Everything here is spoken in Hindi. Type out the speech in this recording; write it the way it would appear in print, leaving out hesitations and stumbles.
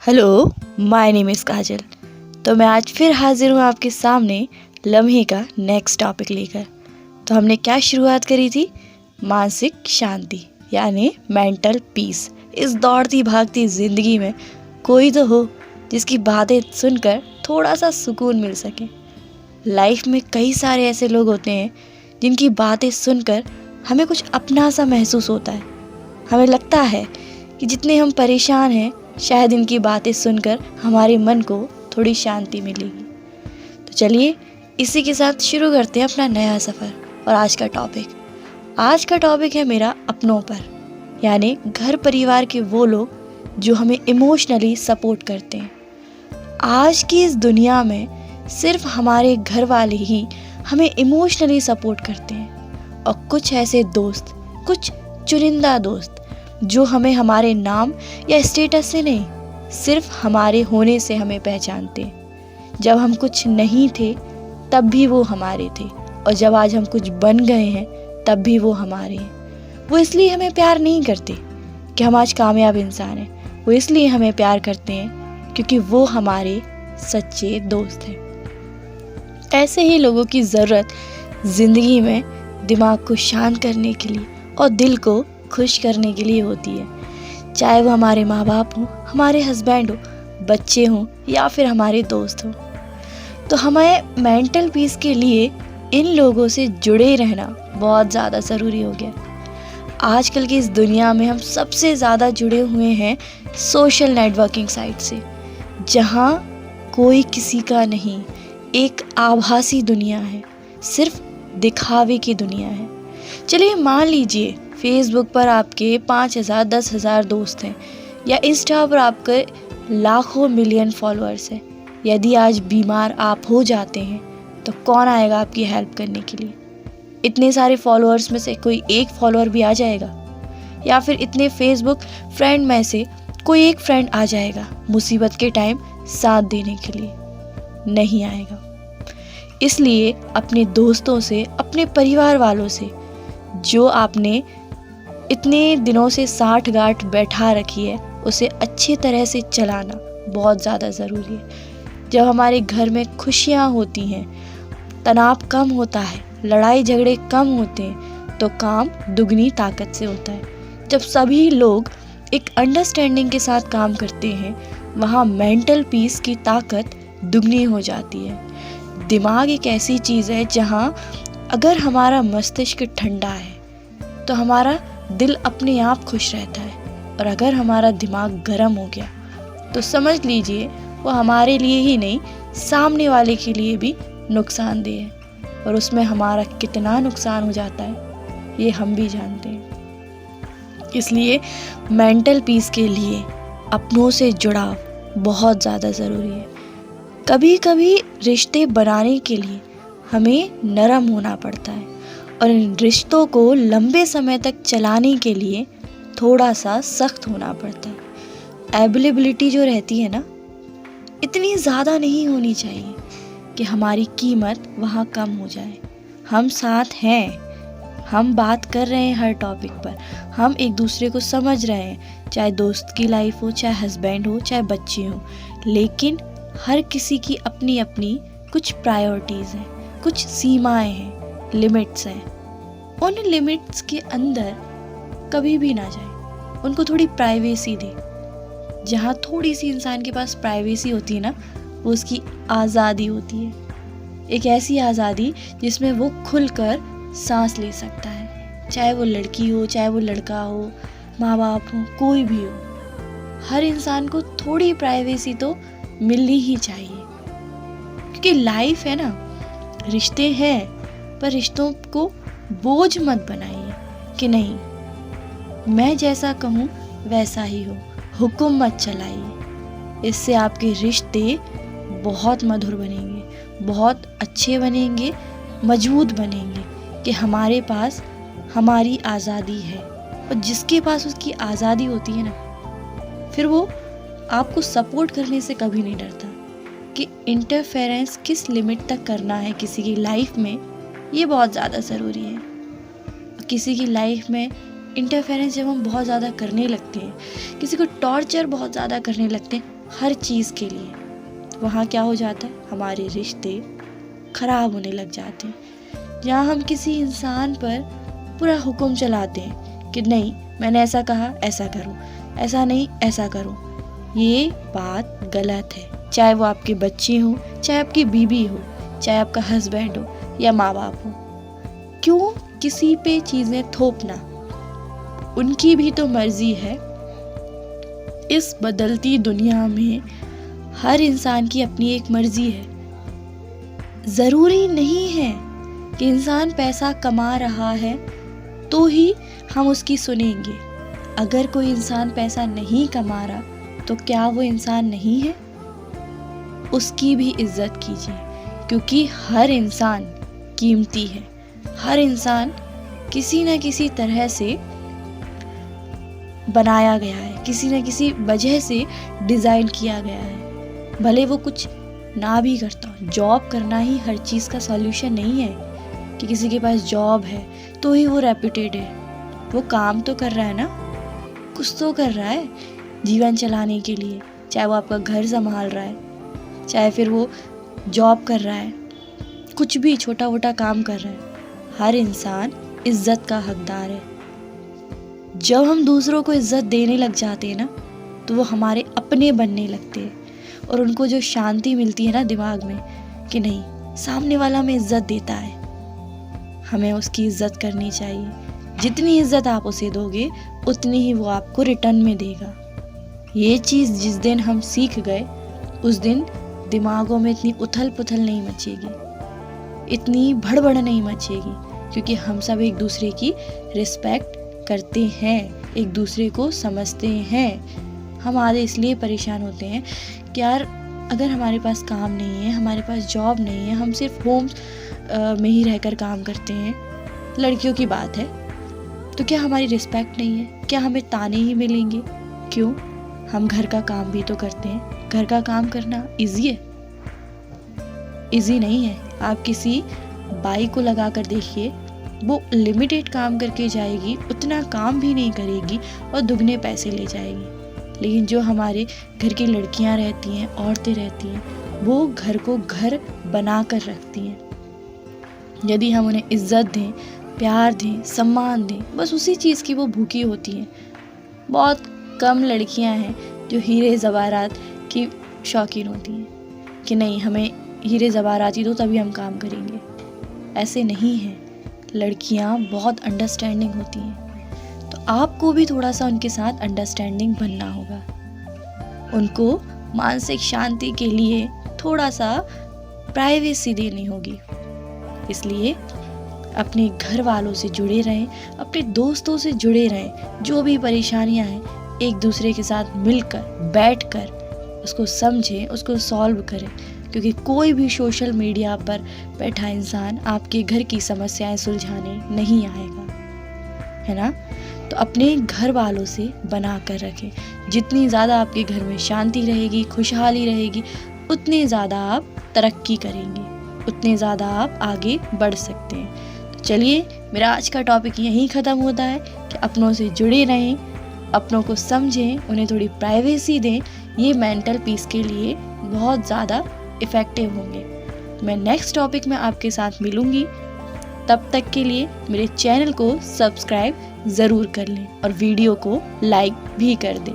हेलो, माय नेम इज़ काजल। तो मैं आज फिर हाजिर हूँ आपके सामने लम्हे का नेक्स्ट टॉपिक लेकर। तो हमने क्या शुरुआत करी थी? मानसिक शांति यानी मेंटल पीस। इस दौड़ती भागती ज़िंदगी में कोई तो हो जिसकी बातें सुनकर थोड़ा सा सुकून मिल सके। लाइफ में कई सारे ऐसे लोग होते हैं जिनकी बातें सुनकर हमें कुछ अपना सा महसूस होता है। हमें लगता है कि जितने हम परेशान हैं शायद इनकी बातें सुनकर हमारे मन को थोड़ी शांति मिलेगी। तो चलिए इसी के साथ शुरू करते हैं अपना नया सफ़र। और आज का टॉपिक है मेरा अपनों पर, यानी घर परिवार के वो लोग जो हमें इमोशनली सपोर्ट करते हैं। आज की इस दुनिया में सिर्फ हमारे घर वाले ही हमें इमोशनली सपोर्ट करते हैं और कुछ ऐसे दोस्त, कुछ चुनिंदा दोस्त जो हमें हमारे नाम या स्टेटस से नहीं, सिर्फ हमारे होने से हमें पहचानते। जब हम कुछ नहीं थे तब भी वो हमारे थे, और जब आज हम कुछ बन गए हैं तब भी वो हमारे हैं। वो इसलिए हमें प्यार नहीं करते कि हम आज कामयाब इंसान हैं, वो इसलिए हमें प्यार करते हैं क्योंकि वो हमारे सच्चे दोस्त हैं। ऐसे ही लोगों की ज़रूरत ज़िंदगी में दिमाग को शांत करने के लिए और दिल को खुश करने के लिए होती है। चाहे वो हमारे माँ बाप हों, हमारे हस्बैंड हो, बच्चे हों या फिर हमारे दोस्त हों। तो हमें मेंटल पीस के लिए इन लोगों से जुड़े रहना बहुत ज़्यादा ज़रूरी हो गया। आजकल की इस दुनिया में हम सबसे ज़्यादा जुड़े हुए हैं सोशल नेटवर्किंग साइट से, जहाँ कोई किसी का नहीं, एक आभासी दुनिया है, सिर्फ दिखावे की दुनिया है। चलिए मान लीजिए फेसबुक पर आपके 5,000 10,000 दोस्त हैं, या इंस्टा पर आपके लाखों मिलियन फॉलोअर्स हैं। यदि आज बीमार आप हो जाते हैं तो कौन आएगा आपकी हेल्प करने के लिए? इतने सारे फॉलोअर्स में से कोई एक फॉलोअर भी आ जाएगा, या फिर इतने फेसबुक फ्रेंड में से कोई एक फ्रेंड आ जाएगा मुसीबत के टाइम साथ देने के लिए? नहीं आएगा। इसलिए अपने दोस्तों से, अपने परिवार वालों से, जो आपने इतने दिनों से साठ गांठ बैठा रखी है, उसे अच्छी तरह से चलाना बहुत ज़्यादा ज़रूरी है। जब हमारे घर में खुशियाँ होती हैं, तनाव कम होता है, लड़ाई झगड़े कम होते हैं, तो काम दुगनी ताकत से होता है। जब सभी लोग एक अंडरस्टैंडिंग के साथ काम करते हैं, वहाँ मेंटल पीस की ताकत दुगनी हो जाती है। दिमाग एक ऐसी चीज़ है जहाँ अगर हमारा मस्तिष्क ठंडा है तो हमारा दिल अपने आप खुश रहता है, और अगर हमारा दिमाग गर्म हो गया तो समझ लीजिए वो हमारे लिए ही नहीं, सामने वाले के लिए भी नुकसानदेह है। और उसमें हमारा कितना नुकसान हो जाता है ये हम भी जानते हैं। इसलिए मेंटल पीस के लिए अपनों से जुड़ाव बहुत ज़्यादा ज़रूरी है। कभी कभी रिश्ते बनाने के लिए हमें नरम होना पड़ता है, और इन रिश्तों को लंबे समय तक चलाने के लिए थोड़ा सा सख्त होना पड़ता है। अवेलेबिलिटी जो रहती है ना, इतनी ज़्यादा नहीं होनी चाहिए कि हमारी कीमत वहाँ कम हो जाए। हम साथ हैं, हम बात कर रहे हैं हर टॉपिक पर, हम एक दूसरे को समझ रहे हैं, चाहे दोस्त की लाइफ हो, चाहे हस्बैंड हो, चाहे बच्चे हो, लेकिन हर किसी की अपनी अपनी कुछ प्रायोरिटीज़ हैं, कुछ सीमाएं हैं, लिमिट्स हैं। उन लिमिट्स के अंदर कभी भी ना जाए, उनको थोड़ी प्राइवेसी दे। जहाँ थोड़ी सी इंसान के पास प्राइवेसी होती है ना, वो उसकी आज़ादी होती है। एक ऐसी आज़ादी जिसमें वो खुलकर सांस ले सकता है, चाहे वो लड़की हो, चाहे वो लड़का हो, माँ बाप हो, कोई भी हो। हर इंसान को थोड़ी प्राइवेसी तो मिलनी ही चाहिए, क्योंकि लाइफ है ना, रिश्ते हैं, पर रिश्तों को बोझ मत बनाइए कि नहीं मैं जैसा कहूँ वैसा ही हो, हुक्म मत चलाइए। इससे आपके रिश्ते बहुत मधुर बनेंगे, बहुत अच्छे बनेंगे, मजबूत बनेंगे कि हमारे पास हमारी आज़ादी है। और जिसके पास उसकी आज़ादी होती है ना, फिर वो आपको सपोर्ट करने से कभी नहीं डरता कि इंटरफेरेंस किस लिमिट तक करना है किसी की लाइफ में, ये बहुत ज़्यादा ज़रूरी है। किसी की लाइफ में इंटरफेरेंस जब हम बहुत ज़्यादा करने लगते हैं, किसी को टॉर्चर बहुत ज़्यादा करने लगते हैं, हर चीज़ के लिए, वहाँ क्या हो जाता है, हमारे रिश्ते खराब होने लग जाते हैं। जहाँ हम किसी इंसान पर पूरा हुक्म चलाते हैं कि नहीं मैंने ऐसा कहा ऐसा करो, ऐसा नहीं ऐसा करो, ये बात गलत है। चाहे वो आपके बच्चे हो, चाहे आपकी बीवी हो, चाहे आपका हस्बैंड हो या माँ बाप हो, क्यों किसी पे चीज़ें थोपना, उनकी भी तो मर्जी है। इस बदलती दुनिया में हर इंसान की अपनी एक मर्जी है। ज़रूरी नहीं है कि इंसान पैसा कमा रहा है तो ही हम उसकी सुनेंगे। अगर कोई इंसान पैसा नहीं कमा रहा तो क्या वो इंसान नहीं है? उसकी भी इज्जत कीजिए, क्योंकि हर इंसान कीमती है। हर इंसान किसी न किसी तरह से बनाया गया है, किसी न किसी वजह से डिज़ाइन किया गया है। भले वो कुछ ना भी करता हो। जॉब करना ही हर चीज़ का सॉल्यूशन नहीं है कि किसी के पास जॉब है तो ही वो रेप्यूटेड है। वो काम तो कर रहा है ना, कुछ तो कर रहा है जीवन चलाने के लिए। चाहे वो आपका घर संभाल रहा है, चाहे फिर वो जॉब कर रहा है, कुछ भी छोटा मोटा काम कर रहा है। हर इंसान इज्जत का हकदार है। जब हम दूसरों को इज्जत देने लग जाते हैं ना, तो वो हमारे अपने बनने लगते हैं। और उनको जो शांति मिलती है ना दिमाग में कि नहीं सामने वाला हमें इज्जत देता है, हमें उसकी इज्जत करनी चाहिए। जितनी इज्जत आप उसे दोगे उतनी ही वो आपको रिटर्न में देगा। ये चीज़ जिस दिन हम सीख गए उस दिन दिमागों में इतनी उथल पुथल नहीं मचेगी, इतनी भड़बड़ नहीं मचेगी, क्योंकि हम सब एक दूसरे की रिस्पेक्ट करते हैं, एक दूसरे को समझते हैं। हम आधे इसलिए परेशान होते हैं कि यार अगर हमारे पास काम नहीं है, हमारे पास जॉब नहीं है, हम सिर्फ होम में ही रहकर काम करते हैं, लड़कियों की बात है, तो क्या हमारी रिस्पेक्ट नहीं है? क्या हमें ताने ही मिलेंगे? क्यों? हम घर का काम भी तो करते हैं। घर का काम करना इजी है? इजी नहीं है। आप किसी बाई को लगा कर देखिए, वो लिमिटेड काम करके जाएगी, उतना काम भी नहीं करेगी और दुगने पैसे ले जाएगी। लेकिन जो हमारे घर की लड़कियां रहती हैं, औरतें रहती हैं, वो घर को घर बना कर रखती हैं। यदि हम उन्हें इज्जत दें, प्यार दें, सम्मान दें, बस उसी चीज़ की वो भूखी होती हैं। बहुत कम लड़कियां हैं जो हीरे ज़वारात की शौकीन होती हैं कि नहीं हमें हीरे ज़वारात ही दो तभी हम काम करेंगे। ऐसे नहीं है। लड़कियां बहुत अंडरस्टैंडिंग होती हैं, तो आपको भी थोड़ा सा उनके साथ अंडरस्टैंडिंग बनना होगा। उनको मानसिक शांति के लिए थोड़ा सा प्राइवेसी देनी होगी। इसलिए अपने घर वालों से जुड़े रहें, अपने दोस्तों से जुड़े रहें। जो भी परेशानियां हैं एक दूसरे के साथ मिलकर बैठकर उसको समझें, उसको सॉल्व करें, क्योंकि कोई भी सोशल मीडिया पर बैठा इंसान आपके घर की समस्याएं सुलझाने नहीं आएगा, है ना। तो अपने घर वालों से बना कर रखें। जितनी ज़्यादा आपके घर में शांति रहेगी, खुशहाली रहेगी, उतने ज़्यादा आप तरक्की करेंगे, उतने ज़्यादा आप आगे बढ़ सकते हैं। तो चलिए, मेरा आज का टॉपिक यहीं ख़त्म होता है कि अपनों से जुड़े रहें, अपनों को समझें, उन्हें थोड़ी प्राइवेसी दें। ये मेंटल पीस के लिए बहुत ज़्यादा इफ़ेक्टिव होंगे। मैं नेक्स्ट टॉपिक में आपके साथ मिलूँगी। तब तक के लिए मेरे चैनल को सब्सक्राइब ज़रूर कर लें और वीडियो को लाइक भी कर दें।